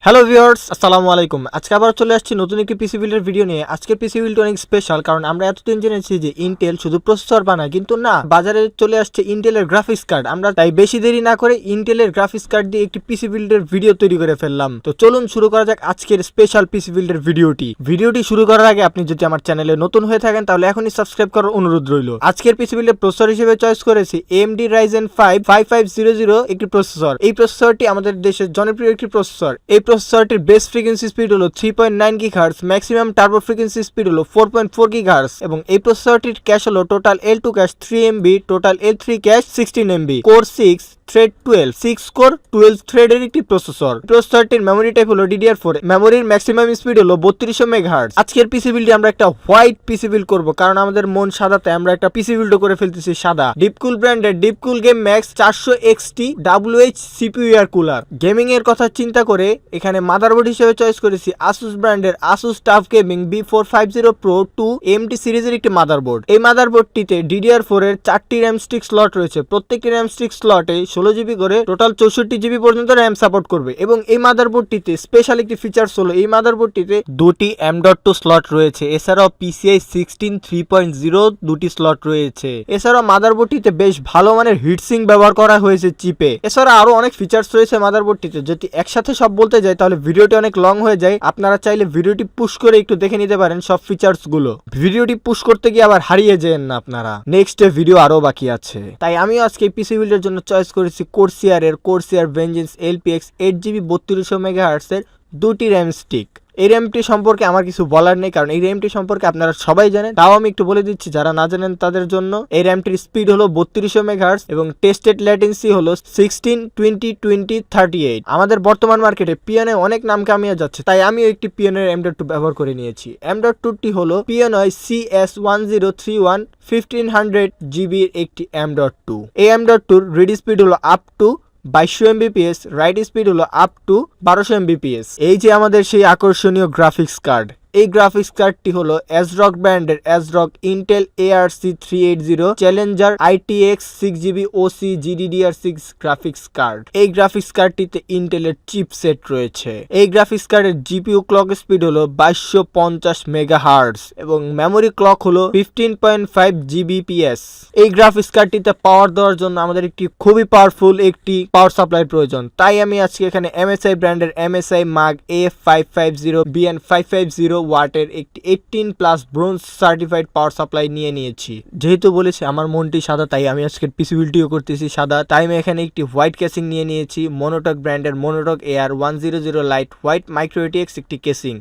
Hello viewers, আসসালামু আলাইকুম। আজকে আবার চলে আসছি নতুন একটি পিসি বিল্ডের ভিডিও নিয়ে। আজকের পিসি বিল্ড অনেক স্পেশাল, কারণ আমরা এতদিন জেনেছি যে ইন্টেল শুধু প্রসেসর বানায়, কিন্তু না, বাজারে চলে আসছে ইন্টেলের গ্রাফিক্স কার্ড। আমরা তাই বেশি দেরি না করে ইন্টেলের গ্রাফিক্স কার্ড দিয়ে একটি পিসি বিল্ডের ভিডিও তৈরি করে ফেললাম। তো চলুন শুরু করা যাক আজকের স্পেশাল পিসি বিল্ডের ভিডিওটি শুরু করার আগে আপনি যদি আমার চ্যানেলে নতুন হয়ে থাকেন তাহলে এখনই সাবস্ক্রাইব করার অনুরোধ রইল। আজকের পিসি বিল্ডের প্রসেসর হিসেবে চয়েস করেছি AMD Ryzen 5 5500 একটি প্রসেসর। এই প্রসেসরটি আমাদের দেশের জনপ্রিয় একটি প্রসেসর। এই প্রসেসরটির বেস ফ্রিকোয়েন্সি স্পিড হলো 3.9 GHz, maximum turbo frequency speed হলো 4.4 GHz এবং এই প্রসেসরটির ক্যাশ হলো total L2 cash 3 MB, total L3 cash 16 MB, core 6 thread 12, 6 core 12 থ্রেডের একটি প্রসেসর। প্রসেসরটির মেমোরি টাইপ হলো DDR4, মেমোরির ম্যাক্সিমাম স্পিড হলো 3200 MHz। আজকের পিসি বিল্ডে আমরা একটা হোয়াইট পিসি বিল্ড করব, কারণ আমাদের মন সাদাতে আমরা একটা পিসি বিল্ড করে ফেলতেছি সাদা। DeepCool ব্র্যান্ডের DeepCool Gammax 400 XT WH CPU air cooler. Gaming এর কথা চিন্তা করে এখানে মাদারবোর্ড হিসেবে চয়েস করেছি ASUS ব্র্যান্ডের ASUS tough gaming B450 Pro 2 AMD সিরিজের একটি মাদারবোর্ড। এই মাদারবোর্ডটিতে DDR4 এর 4টি RAM স্টিক স্লট রয়েছে। প্রত্যেকটি RAM স্টিক স্লটে 16GB করে টোটাল 64GB পর্যন্ত RAM সাপোর্ট করবে এবং এই মাদারবোর্ডটিতে স্পেশাল একটি ফিচারস হলো এই মাদারবোর্ডটিতে দুটি M.2 স্লট রয়েছে। এছাড়াও PCI 16 3.0 দুটি স্লট রয়েছে। এছাড়াও মাদারবোর্ডটিতে বেশ ভালো মানের হিটসিঙ্ক ব্যবহার করা হয়েছে চিপে। এছাড়া আরো অনেক ফিচারস রয়েছে মাদারবোর্ডটিতে। যদি একসাথে সব বলতে যাই তাহলে ভিডিওটি অনেক লং হয়ে যায়। আপনারা চাইলে ভিডিওটি পুশ করে একটু দেখে নিতে পারেন সব ফিচারস গুলো। ভিডিওটি পুশ করতে গিয়ে আবার হারিয়ে যান না আপনারা। নেক্সট ভিডিও আরো বাকি আছে, তাই আমিও আজকে পিসি বিল্ডের জন্য চয়েস করেছি Corsair এর Corsair Vengeance LPX 8GB 3200 MHz এর দুটি RAM স্টিক। এই র্যামটি সম্পর্কে আমার কিছু বলার নেই, কারণ এই র্যামটি সম্পর্কে আপনারা সবাই জানেন। তাও আমি একটু বলে দিচ্ছি যারা না জানেন তাদের জন্য। এই র্যামটির স্পিড হলো 3200 MHz এবং টেস্টেড ল্যাটেন্সি হলো 16 20 20 38। আমাদের বর্তমান মার্কেটে পিএনআই অনেক নাম কামিয়ে যাচ্ছে, তাই আমিও একটি পিএনআই M.2 ব্যবহার করে নিয়েছি। M.2টি হলো পিএনআই CS1031 1500GB এর একটি M.2। এই M.2 রিড স্পিড হলো up to 2200 Mbps, right speed হলো আপ টু 1200 Mbps। এই যে আমাদের সেই আকর্ষণীয় গ্রাফিক্স কার্ড। এই গ্রাফিক্স কার্ডটি হলো ASRock ব্র্যান্ডের ASRock Intel ARC 380 Challenger ITX 6GB OC GDDR6 graphics card. এই গ্রাফিক্স কার্ডটিতে ইন্টেলের চিপসেট রয়েছে। এই গ্রাফিক্স কার্ডের GPU ক্লক স্পিড হলো 2250 মেগাহার্টজ এবং মেমোরি ক্লক হলো 15.5 Gbps। এই গ্রাফিক্স কার্ডটিতে পাওয়ার দেওয়ার জন্য আমাদের একটি খুবই পাওয়ারফুল একটি পাওয়ার সাপ্লাই প্রয়োজন। তাই আমি আজকে এখানে MSI ব্র্যান্ডের MSI MAG A550 BN550 ওয়াটের একটি 18+ ব্রোঞ্জ সার্টিফাইড পাওয়ার সাপ্লাই নিয়েছি। যেহেতু বলেছি আমার মনটি সাদা, তাই আমি আজকের পিসি বিল্ডটিও করতেছি সাদা। তাই আমি এখানে একটি হোয়াইট কেসিং নিয়েছি Montech ব্র্যান্ডের Montech AR100 LITE white Micro-ATX একটি কেসিং।